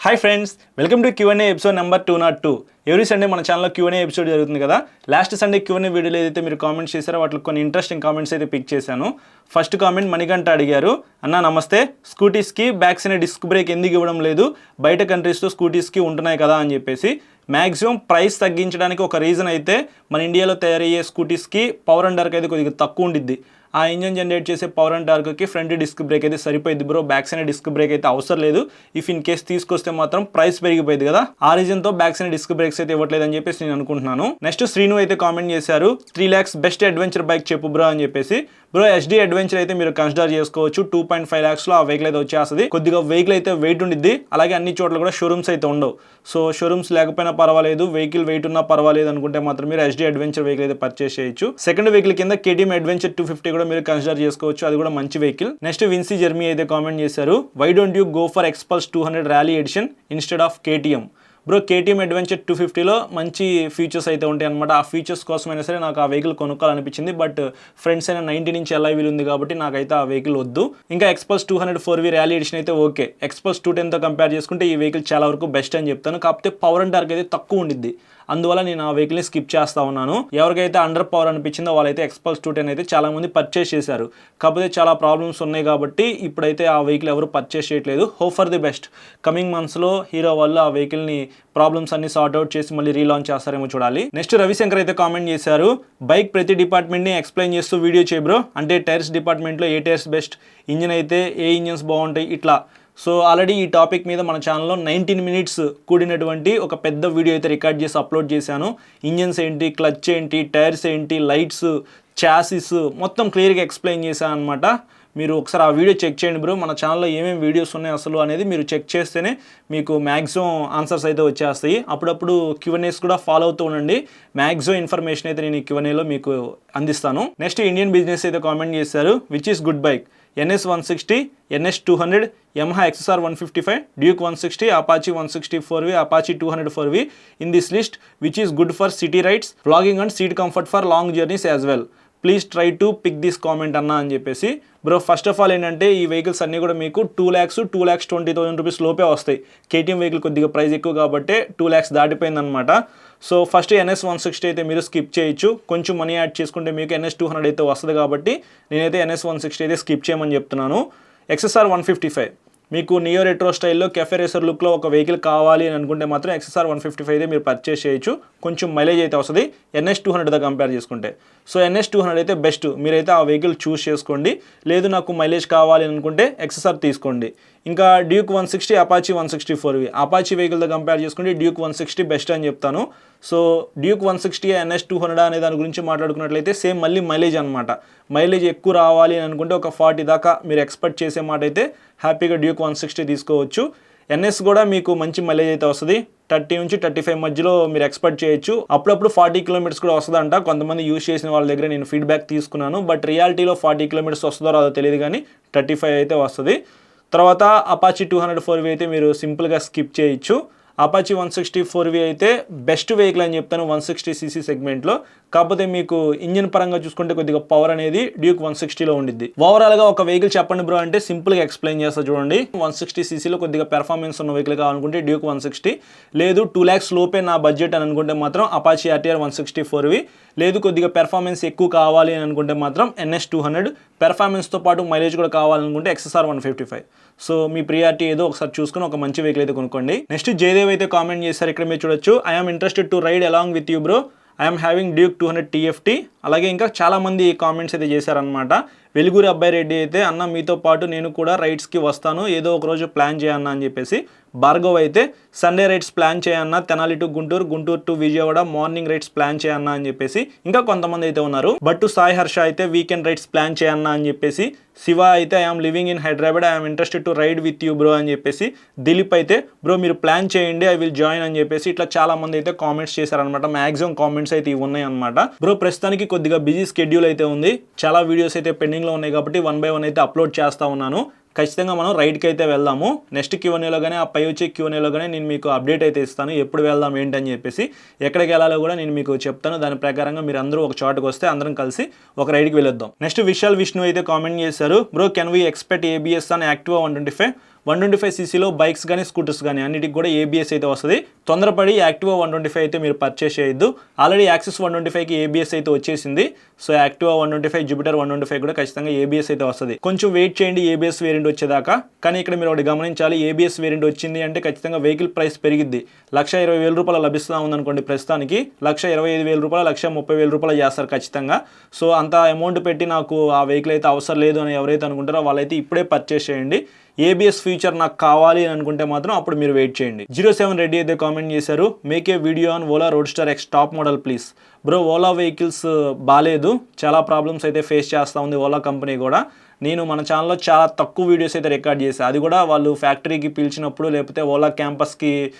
Hi friends, welcome to Q&A episode number 202. Every Sunday మన ఛానల్లో Q&A episode జరుగుతుంది కదా. లాస్ట్ సండే Q&A వీడియోలో ఏదైతే మీరు కామెంట్స్ చేశారో వాటిలో కొన్ని ఇంట్రెస్టింగ్ కామెంట్స్ అయితే పిక్ చేశాను. ఫస్ట్ కామెంట్ మణికంఠ అడిగారు, అన్న నమస్తే, స్కూటీస్కి బ్యాక్ సైడ్ డిస్క్ బ్రేక్ ఎందుకు ఇవ్వడం లేదు, బయట కంట్రీస్లో స్కూటీస్కి ఉంటున్నాయి కదా అని చెప్పేసి. మ్యాక్సిమం ప్రైస్ తగ్గించడానికి ఒక రీజన్ అయితే మన ఇండియాలో తయారయ్యే స్కూటీస్కి పవర్ అండ్ టార్క్ అయితే కొద్దిగా తక్కువ ఉండిద్ది. ఆ ఇంజన్ జనరేట్ చేసే పవర్ అండ్ టార్క్కి ఫ్రంట్ డిస్క్ బ్రేక్ అయితే సరిపోయింది bro, back side disc brake అయితే అవసరం లేదు. ఇఫ్ ఇన్ కేస్ తీసుకొస్తే మాత్రం ప్రైస్ పెరిగిపోయింది కదా, ఆ రీజన్తో బ్యాక్ సైడ్ డిస్క్ బ్రేక్స్ అయితే ఇవ్వట్లేదు అని చెప్పేసి నేను అనుకుంటున్నాను. నెక్స్ట్ శ్రీను అయితే కామెంట్ చేశారు, 3 lakhs బెస్ట్ అడ్వెంచర్ బైక్ చెప్పు బ్రో అని చెప్పేసి. బ్రో HD అడ్వెంచర్ అయితే మీరు కన్సిడర్ చేసుకోవచ్చు. 2.5 lakhs ఆ వెహికల్ అయితే వచ్చేస్తుంది. కొద్దిగా వెహికల్ అయితే వెయిట్ ఉండిద్ది, అలాగే అన్ని చోట్ల కూడా షోరూమ్స్ అయితే ఉండవు. సో షోరూమ్స్ లేకపోయినా పర్వాలేదు, వెహికల్ వెయిట్ ఉన్నా పర్వాలేదు అనుకుంటే మాత్రం మీరు HD అడ్వెంచర్ వెహికల్ అయితే పర్చేస్ చేయొచ్చు. సెకండ్ వెహికల్ కింద KTM అడ్వెంచర్ 250 కూడా మీరు కన్సిడర్ చేసుకోవచ్చు, అది కూడా మంచి వెహికల్. నెక్స్ట్ విన్సీ జర్మీ అయితే కామెంట్ చేశారు, why don't you go for Xpulse 200 rally edition instead of KTM. Bro KTM adventure 250లో మంచి ఫీచర్స్ అయితే ఉంటాయి అనమాట. ఆ ఫీచర్స్ కోసమైనా సరే నాకు ఆ వెహికల్ కొనుక్కోవాలనిపించింది, బట్ ఫ్రెండ్స్ అయినా 90 నుంచి LI వీల్ ఉంది కాబట్టి నాకైతే ఆ వెహికల్ వద్దు. ఇంకా ఎక్స్పల్స్ 200 4V ర్యాలీ ఎడిషన్ అయితే ఓకే, ఎక్స్పల్స్ 210తో కంపేర్ చేసుకుంటే ఈ వెహికల్ చాలా వరకు బెస్ట్ అని చెప్తాను. కాకపోతే పవర్ అండ్ టార్క్ అయితే తక్కువ ఉండిద్ది, అందువల్ల నేను ఆ వెహికల్ని స్కిప్ చేస్తా ఉన్నాను. ఎవరికైతే అండర్ పవర్ అనిపించిందో వాళ్ళైతే ఎక్స్పల్స్ 210 అయితే చాలా మంది పర్చేస్ చేశారు. కాకపోతే చాలా ప్రాబ్లమ్స్ ఉన్నాయి కాబట్టి ఇప్పుడైతే ఆ వెహికల్ ఎవరు పర్చేస్ చేయట్లేదు. Hope for the best, coming మంత్స్లో హీరో వాళ్ళు ఆ వెహికల్ని ప్రాబ్లమ్స్ అన్ని సార్ట్అవుట్ చేసి మళ్ళీ రీలాంచ్ చేస్తారేమో చూడాలి. నెక్స్ట్ రవిశంకర్ అయితే కామెంట్ చేశారు, బైక్ ప్రతి డిపార్ట్మెంట్ని ఎక్స్ప్లెయిన్ చేస్తూ వీడియో చేయ బ్రో, అంటే టైర్స్ డిపార్ట్మెంట్లో ఏ టైర్స్ బెస్ట్, ఇంజిన్ అయితే ఏ ఇంజిన్స్ బాగుంటాయి ఇట్లా. సో ఆల్రెడీ ఈ టాపిక్ మీద మన ఛానల్లో 19 minutes కూడినటువంటి ఒక పెద్ద వీడియో అయితే రికార్డ్ చేసి అప్లోడ్ చేశాను. ఇంజిన్స్ ఏంటి, క్లచ్ ఏంటి, టైర్స్ ఏంటి, లైట్స్, చాసిస్ మొత్తం క్లియర్గా ఎక్స్ప్లెయిన్ చేశాను అనమాట. మీరు ఒకసారి ఆ వీడియో చెక్ చేయండి బ్రో, మన ఛానల్లో ఏమేమి వీడియోస్ ఉన్నాయి అసలు అనేది మీరు చెక్ చేస్తేనే మీకు మ్యాక్సిమం ఆన్సర్స్ అయితే వచ్చేస్తాయి. అప్పుడప్పుడు Q&As కూడా ఫాలో అవుతూ ఉండండి, మ్యాక్సిమం ఇన్ఫర్మేషన్ అయితే నేను ఈ Q&Aలో మీకు అందిస్తాను. నెక్స్ట్ ఇండియన్ బిజినెస్ అయితే కామెంట్ చేశారు, which is good bike, NS 160, NS 200, Yamaha XSR 155, Duke 160, Apache 160 4V, Apache 200 4V in this list, which is good for city rides, vlogging and seat comfort for long journeys as well. Please try to pick this comment అన్నా అని చెప్పేసి. Bro first of all ఏంటంటే ఈ vehicles అన్నీ కూడా మీకు 2,20,000 rupees లోపే వస్తాయి. KTM వెహికల్ కొద్దిగా ప్రైస్ ఎక్కువ కాబట్టి 2 lakhs దాటిపోయిందనమాట. సో ఫస్ట్ NS 160 అయితే మీరు స్కిప్ చేయొచ్చు, కొంచెం మనీ యాడ్ చేసుకుంటే మీకు NS 200 అయితే వస్తుంది కాబట్టి నేనైతే NS 160 అయితే స్కిప్ చేయమని చెప్తున్నాను. XSR 155 మీకు నియో రెట్రో స్టైల్లో కెఫే రేసర్ లుక్లో ఒక వెహికల్ కావాలి అని అనుకుంటే మాత్రం XSR 155 అయితే మీరు పర్చేస్ చేయొచ్చు, కొంచెం మైలేజ్ అయితే వస్తుంది NS 200తో కంపేర్ చేసుకుంటే. సో NS 200 అయితే బెస్ట్, మీరైతే ఆ వెహికల్ చూస్ చేసుకోండి. లేదు నాకు మైలేజ్ కావాలి అనుకుంటే XSR తీసుకోండి. ఇంకా డ్యూక్ 160, అపాచీ 160 4V, అపాచీ వెహికల్తో కంపేర్ చేసుకుంటే డ్యూక్ 160 బెస్ట్ అని చెప్తాను. సో డ్యూక్ 160 NS 200 అనే దాని గురించి మాట్లాడుకున్నట్లయితే సేమ్ మళ్ళీ మైలేజ్ అనమాట. మైలేజ్ ఎక్కువ రావాలి అని అనుకుంటే ఒక 40 దాకా మీరు ఎక్స్పెక్ట్ చేసే మాట అయితే హ్యాపీగా డ్యూక్ 160 తీసుకోవచ్చు. NS కూడా మీకు మంచి మైలేజ్ అయితే వస్తుంది, 30 నుంచి 35 మధ్యలో మీరు ఎక్స్పెక్ట్ చేయొచ్చు. అప్పుడప్పుడు 40 kilometers కూడా వస్తుందంట, కొంతమంది యూజ్ చేసిన వాళ్ళ దగ్గర నేను ఫీడ్బ్యాక్ తీసుకున్నాను. బట్ రియాలిటీలో 40 kilometers వస్తుందో రాదో తెలియదు, కానీ 35 అయితే వస్తుంది. తర్వాత అపాచీ 200 4V అయితే మీరు సింపుల్గా స్కిప్ చేయొచ్చు. అపాచీ 160 4V అయితే బెస్ట్ వెహికల్ అని చెప్తాను 160cc సెగ్మెంట్లో. కాకపోతే మీకు ఇంజిన్ పరంగా చూసుకుంటే కొద్దిగా పవర్ అనేది డ్యూక్ 160లో ఉండిద్ది. ఓవరాల్గా ఒక వెహికల్ చెప్పండి బ్రో అంటే సింపుల్గా ఎక్స్ప్లెయిన్ చేస్తా చూడండి. 160ccలో కొద్దిగా పెర్ఫార్మెన్స్ ఉన్న వెహికల్ కావాలనుకుంటే డ్యూక్ 160, లేదు 2 lakhs లోపే నా బడ్జెట్ అని అనుకుంటే మాత్రం అపాచీ RTR 160 4V, లేదు కొద్దిగా పెర్ఫార్మెన్స్ ఎక్కువ కావాలి అని అనుకుంటే మాత్రం NS 200, పెర్ఫార్మెన్స్తో పాటు మైలేజ్ కూడా కావాలనుకుంటే XSR 155. సో మీ ప్రియారిటీ ఏదో ఒకసారి చూసుకుని ఒక మంచి వెహికల్ అయితే కొనుక్కోండి. నెక్స్ట్ జయదేవ్ అయితే కామెంట్ చేశారు, ఇక్కడ మీరు చూడొచ్చు, I'm interested to ride along with you bro, I'm having Duke 200 TFT. అలాగే ఇంకా చాలామంది కామెంట్స్ అయితే చేశారనమాట. వెలుగురి అబ్బాయి రెడ్డి అయితే, అన్న మీతో పాటు నేను కూడా రైడ్స్కి వస్తాను, ఏదో ఒక రోజు ప్లాన్ చేయన్నా అని చెప్పేసి. భార్గవ్ అయితే సండే రైడ్స్ ప్లాన్ చేయన్నా, Tenali to Guntur, Guntur to Vijayawada morning rides plan చేయన్నా అని చెప్పేసి. ఇంకా కొంతమంది అయితే ఉన్నారు. బట్టు సాయి హర్ష అయితే వీకెండ్ రైడ్స్ ప్లాన్ చేయన్నా అని చెప్పేసి. శివ అయితే I'm living in Hyderabad, I'm interested to ride with you bro అని చెప్పేసి. దిలీప్ అయితే బ్రో మీరు ప్లాన్ చేయండి, ఐ విల్ జాయిన్ అని చెప్పేసి. ఇట్లా చాలా మంది అయితే కామెంట్స్ చేశారనమాట. మ్యాక్సిమం కామెంట్స్ అయితే ఇవి ఉన్నాయి అనమాట. బ్రో ప్రస్తుతానికి కొద్దిగా బిజీ స్కెడ్యూల్ అయితే ఉంది, చాలా వీడియోస్ అయితే పెండింగ్లో ఉన్నాయి కాబట్టి 1 by 1 అయితే అప్లోడ్ చేస్తూ ఉన్నాను. ఖచ్చితంగా మనం రైడ్కి అయితే వెళ్దాము. నెక్స్ట్ Q&Aలో కానీ ఆ పై వచ్చే Q&Aలో కానీ నేను మీకు అప్డేట్ అయితే ఇస్తాను, ఎప్పుడు వెళ్దాం ఏంటని చెప్పేసి. ఎక్కడికి వెళ్ళాలో కూడా నేను మీకు చెప్తాను, దాని ప్రకారంగా మీరు అందరూ ఒక చోటుకు వస్తే అందరం కలిసి ఒక రైడ్కి వెళ్ళొద్దాం. నెక్స్ట్ విశాల్ విష్ణు అయితే కామెంట్ చేశారు, bro can we expect ABS on Activa 125? 125cc bikes కానీ స్కూటర్స్ కానీ అన్నిటికి కూడా ఏబిఎస్ అయితే వస్తుంది. తొందరపడి యాక్టివా 125 అయితే మీరు పర్చేస్ చేయొద్దు. ఆల్రెడీ యాక్సిస్ 125కి ఏబిఎస్ అయితే వచ్చేసింది. సో యాక్టివా 125, జూపిటర్ 125 కూడా ఖచ్చితంగా ఏబిఎస్ అయితే వస్తుంది. కొంచెం వెయిట్ చేయండి ఏబిఎస్ వేరియంట్ వచ్చేదాకా. కానీ ఇక్కడ మీరు ఒకటి గమనించాలి, ఏబిఎస్ వేరియంట్ వచ్చింది అంటే ఖచ్చితంగా వెహికల్ ప్రైస్ పెరిగిద్ది. ₹1,20,000 లభిస్తూ ఉందనుకోండి, ప్రస్తుతానికి ₹1,25,000, ₹1,30,000 చేస్తారు ఖచ్చితంగా. సో అంత అమౌంట్ పెట్టి నాకు ఆ వెహికల్ అయితే అవసరం లేదు అని ఎవరైతే అనుకుంటారో వాళ్ళైతే ఇప్పుడే పర్చేస్ చేయండి. ఏబిఎస్ ఫీచర్ నాకు కావాలి అని అనుకుంటే మాత్రం అప్పుడు మీరు వెయిట్ చేయండి. 07 రెడ్డి అయితే కామెంట్ చేశారు, make a video on Ola roadster X top model please. Bro Ola vehicles బాగాలేదు, చాలా ప్రాబ్లమ్స్ అయితే ఫేస్ చేస్తూ ఉంది ఓలా కంపెనీ కూడా. నేను మన ఛానల్లో చాలా తక్కువ వీడియోస్ అయితే రికార్డ్ చేశాను. అది కూడా వాళ్ళు ఫ్యాక్టరీకి పిలిచినప్పుడు లేకపోతే ఓలా క్యాంపస్కి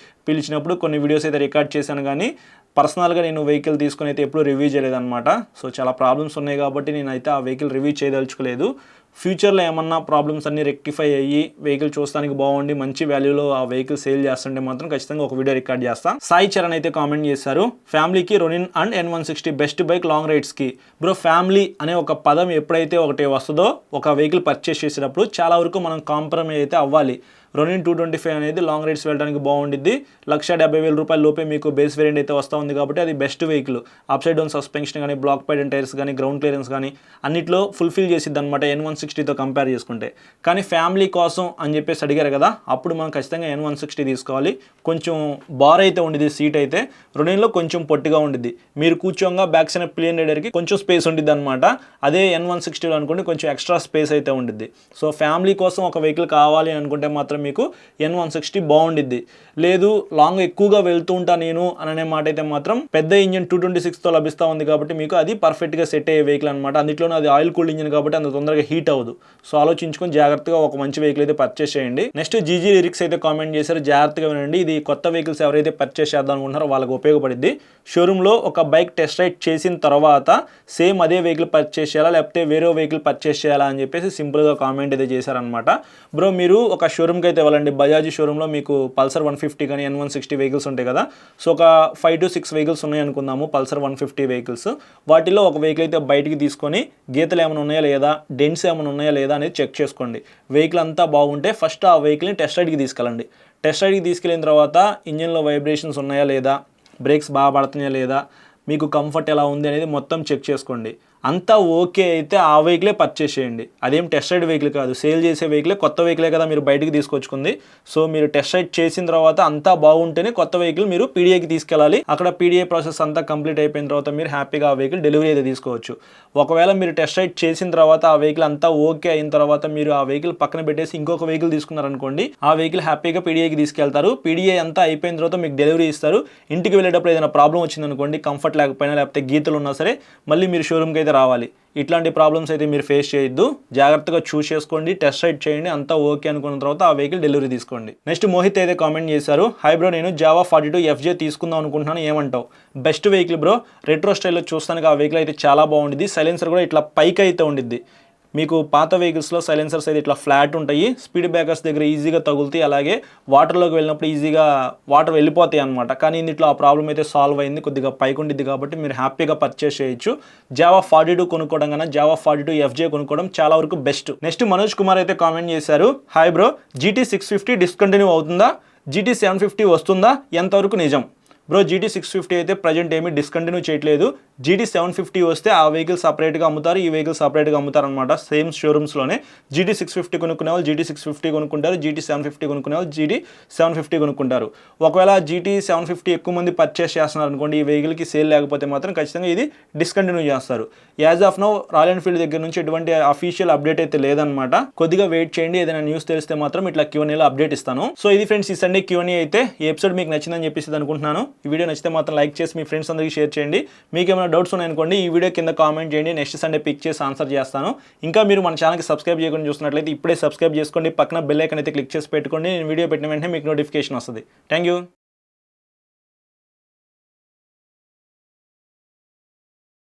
పిలిచినప్పుడు కొన్ని వీడియోస్ అయితే రికార్డ్ చేశాను. కానీ పర్సనల్గా నేను వెహికల్ తీసుకుని అయితే ఎప్పుడూ రివ్యూ చేయలేదన్నమాట. సో చాలా ప్రాబ్లమ్స్ ఉన్నాయి కాబట్టి నేనైతే ఆ వెహికల్ రివ్యూ చేయదలుచుకోలేదు. ఫ్యూచర్లో ఏమన్నా ప్రాబ్లమ్స్ అన్నీ రెక్టిఫై అయ్యి వెహికల్ చూస్తానికి బాగుండి మంచి వాల్యూలో ఆ వెహికల్ సేల్ చేస్తుంటే మాత్రం ఖచ్చితంగా ఒక వీడియో రికార్డ్ చేస్తాను. సాయి చరణ్ అయితే కామెంట్ చేశారు, ఫ్యామిలీకి Ronin and N160 best bike long రైడ్స్కి. బ్రో ఫ్యామిలీ అనే ఒక పదం ఎప్పుడైతే ఒకటి వస్తుందో ఒక వెహికల్ పర్చేస్ చేసేటప్పుడు చాలా వరకు మనం కాంప్రమైజ్ అయితే అవ్వాలి. రొనిన్ 225 అనేది లాంగ్ రైడ్స్ వెళ్ళడానికి బాగుండిద్ది. ₹1,70,000 లోపే మీకు బేస్ వేరియంట్ అయితే వస్తూ ఉంది కాబట్టి అది best vehicle. Upside down suspension కానీ, బ్లాక్ పైడ్ అండ్ టైర్స్ కానీ, గ్రౌండ్ క్లియరెన్స్ కానీ అన్నిట్లో ఫుల్ఫిల్ చేసిద్ది అనమాట N160తో కంపేర్ చేసుకుంటే. కానీ ఫ్యామిలీ కోసం అని చెప్పేసి అడిగారు కదా, అప్పుడు మనం ఖచ్చితంగా N160 తీసుకోవాలి. కొంచెం బార్ అయితే ఉండిద్ది, సీట్ అయితే రొనిన్లో కొంచెం పొట్టిగా ఉండిద్ది. మీరు కూర్చోంగా బ్యాక్ సైడ్ ప్లేన్ రైడర్కి కొంచెం స్పేస్ ఉండిద్ది అనమాట. అదే N160లో అనుకోండి కొంచెం ఎక్స్ట్రా స్పేస్ అయితే ఉండిద్ది. సో ఫ్యామిలీ కోసం ఒక వెహికల్ కావాలి అనుకుంటే మాత్రం మీకు N160 బాగుండిద్ది. లేదు లాంగ్ ఎక్కువగా వెళ్తూ ఉంటా నేను అనే మాట అయితే మాత్రం పెద్ద ఇంజిన్ 226తో లభిస్తూ ఉంది కాబట్టి మీకు అది పర్ఫెక్ట్గా సెట్ అయ్యే వెహికల్ అనమాట. అందులోనే అది ఆయిల్ కూల్డ్ ఇంజిన్ కాబట్టి అంత తొందరగా హీట్ అవ్వదు. సో ఆలోచించుకొని జాగ్రత్తగా ఒక మంచి వెహికల్ అయితే పర్చేస్ చేయండి. నెక్స్ట్ జీజీ లిరిక్స్ అయితే కామెంట్ చేశారు, జాగ్రత్తగా వినండి. ఇది కొత్త వెహికల్స్ ఎవరైతే పర్చేస్ చేద్దాం అనుకుంటున్నారో వాళ్ళకి ఉపయోగపడుద్ది. షోరూంలో ఒక బైక్ టెస్ట్ రైడ్ చేసిన తర్వాత సేమ్ అదే వెహికల్ పర్చేస్ చేయాలా లేకపోతే వేరే వెహికల్ పర్చేస్ చేయాలా అని చెప్పేసి సింపుల్గా కామెంట్ అయితే చేశారనమాట. బ్రో మీరు ఒక షోరూమ్కి అయితే వెళ్ళండి. బజాజ్ షోరూంలో మీకు పల్సర్ 150 కానీ N160 వెహికల్స్ ఉంటాయి కదా. సో ఒక 5 to 6 వెహికల్స్ ఉన్నాయి అనుకుందాము, పల్సర్ 150 వెహికల్స్. వాటిలో ఒక వెహికల్ అయితే బయటికి తీసుకొని గీతలు ఏమైనా ఉన్నాయా లేదా, డెంట్స్ ఏమైనా ఉన్నాయా లేదా అనేది చెక్ చేసుకోండి. వెహికల్ అంతా బాగుంటే ఫస్ట్ ఆ వెహికల్ని టెస్ట్ రైడ్కి తీసుకెళ్ళండి. టెస్ట్ రైడ్కి తీసుకెళ్ళిన తర్వాత ఇంజిన్లో వైబ్రేషన్స్ ఉన్నాయా లేదా, బ్రేక్స్ బాగా పడుతున్నాయా లేదా, మీకు కంఫర్ట్ ఎలా ఉంది అనేది మొత్తం చెక్ చేసుకోండి. అంతా ఓకే అయితే ఆ వెహికలే పర్చేస్ చేయండి. అదేం టెస్ట్ రైడ్ వెహికల్ కాదు, సేల్ చేసే వెహికలే, కొత్త వెహికలే కదా మీరు బయటికి తీసుకొచ్చుకుంది. సో మీరు టెస్ట్ రైడ్ చేసిన తర్వాత అంతా బాగుంటేనే కొత్త వెహికల్ మీరు పీడిఏకి తీసుకెళ్ళాలి. అక్కడ పీడిఏ ప్రాసెస్ అంతా కంప్లీట్ అయిపోయిన తర్వాత మీరు హ్యాపీగా ఆ వెహికల్ డెలివరీ అయితే తీసుకోవచ్చు. ఒకవేళ మీరు టెస్ట్ రైడ్ చేసిన తర్వాత ఆ వెహికల్ అంతా ఓకే అయిన తర్వాత మీరు ఆ వెహికల్ పక్కన పెట్టేసి ఇంకొక వెహికల్ తీసుకున్నారనుకోండి, ఆ వెహికల్ హ్యాపీగా పీడిఏకి తీసుకెళ్తారు. పీడిఏ అంతా అయిపోయిన తర్వాత మీకు డెలివరీ ఇస్తారు. ఇంటికి వెళ్ళేటప్పుడు ఏదైనా ప్రాబ్లం వచ్చిందనుకోండి, కంఫర్ట్ లేకపోయినా లేకపోతే గీతలు ఉన్నా సరే మళ్ళీ మీరు షోరూమ్కి అయితే రావాలి. ఇట్లాంటి ప్రాబ్లమ్స్ అయితే మీరు ఫేస్ చేయొద్దు. జాగ్రత్తగా చూస్ చేసుకోండి, టెస్ట్ రైడ్ చేయండి, అంతా ఓకే అనుకున్న తర్వాత ఆ వెహికల్ డెలివరీ తీసుకోండి. నెక్స్ట్ మోహిత్ అయితే కామెంట్ చేశారు, హై బ్రో నేను జావా 42 FJ తీసుకుందాం అనుకుంటున్నాను, ఏమంటావు? బెస్ట్ వెహికల్ బ్రో, రెట్రో స్టైల్లో చూస్తానికి ఆ వెహికల్ అయితే చాలా బాగుండిద్ది. సైలెన్సర్ కూడా ఇట్లా పైకి అయితే ఉండిద్ది. మీకు పాత వెహికల్స్లో సైలెన్సర్స్ అయితే ఇట్లా ఫ్లాట్ ఉంటాయి, స్పీడ్ బ్రేకర్స్ దగ్గర ఈజీగా తగులుతాయి, అలాగే వాటర్లోకి వెళ్ళినప్పుడు ఈజీగా వాటర్ వెళ్ళిపోతాయి అనమాట. కానీ ఇందులో ఆ ప్రాబ్లం అయితే సాల్వ్ అయింది, కొద్దిగా పైకి ఉండిద్ది కాబట్టి మీరు హ్యాపీగా పర్చేస్ చేయొచ్చు. జావా 42 కొనుక్కోవడం కన్నా జావా 42 FJ కొనుక్కోవడం చాలా వరకు బెస్ట్. నెక్స్ట్ మనోజ్ కుమార్ అయితే కామెంట్ చేశారు, హాయ్ బ్రో GT 650 డిస్కంటిన్యూ అవుతుందా, GT 750 వస్తుందా, ఎంతవరకు నిజం? బ్రో GT 650 అయితే ప్రజెంట్ ఏమీ డిస్కంటిన్యూ చేయట్లేదు. GT 750 వస్తే ఆ వెహికల్ సపరేట్గా అమ్ముతారు, ఈ వెహికల్ సపరేట్గా అమ్ముతారు అనమాట. సేమ్ షోరూమ్స్లోనే GT 650 కొనుక్కునే వాళ్ళు GT 650 కొనుక్కుంటారు, GT 750 కొనుక్కునే వాళ్ళు GT 750 కొనుక్కుంటారు. ఒకవేళ GT 750 ఎక్కువ మంది పర్చేస్ చేస్తున్నారు అనుకోండి, ఈ వెహికల్కి సేల్ లేకపోతే మాత్రం ఖచ్చితంగా ఇది డిస్కంటిన్యూ చేస్తారు. As of now royal Enfield దగ్గర నుంచి ఎటువంటి అఫీషియల్ అప్డేట్ అయితే లేదనమాట. కొద్దిగా వెయిట్ చేయండి, ఏదైనా న్యూస్ తెలిస్తే మాత్రం ఇట్లా Q&Aలో అప్డేట్ ఇస్తాను. సో ఇది ఫ్రెండ్స్ ఈ సండే Q&A అయితే. ఈ ఎపిసోడ్ మీకు నచ్చిందని చెప్పేసి అనుకుంటున్నాను. ఈ వీడియో నచ్చితే మాత్రం లైక్ చేసి మీ ఫ్రెండ్స్ అందరికీ షేర్ చేయండి. మీకు ఏమైనా డౌట్స్ ఉన్నాయనుకోండి ఈ వీడియో కింద కామెంట్ చేయండి, నెక్స్ట్ సండే పిక్ చేసి ఆన్సర్ చేస్తాను. ఇంకా మీరు మన ఛానల్కి సబ్స్క్రైబ్ చేయకుండా చూస్తున్నట్లయితే ఇప్పుడే సబ్స్క్రైబ్ చేసుకోండి, పక్కన బెల్ ఐకాన్ అయితే క్లిక్ చేసి పెట్టుకోండి. నేను వీడియో పెట్టిన వెంటనే మీకు నోటిఫికేషన్ వస్తుంది. Thank you.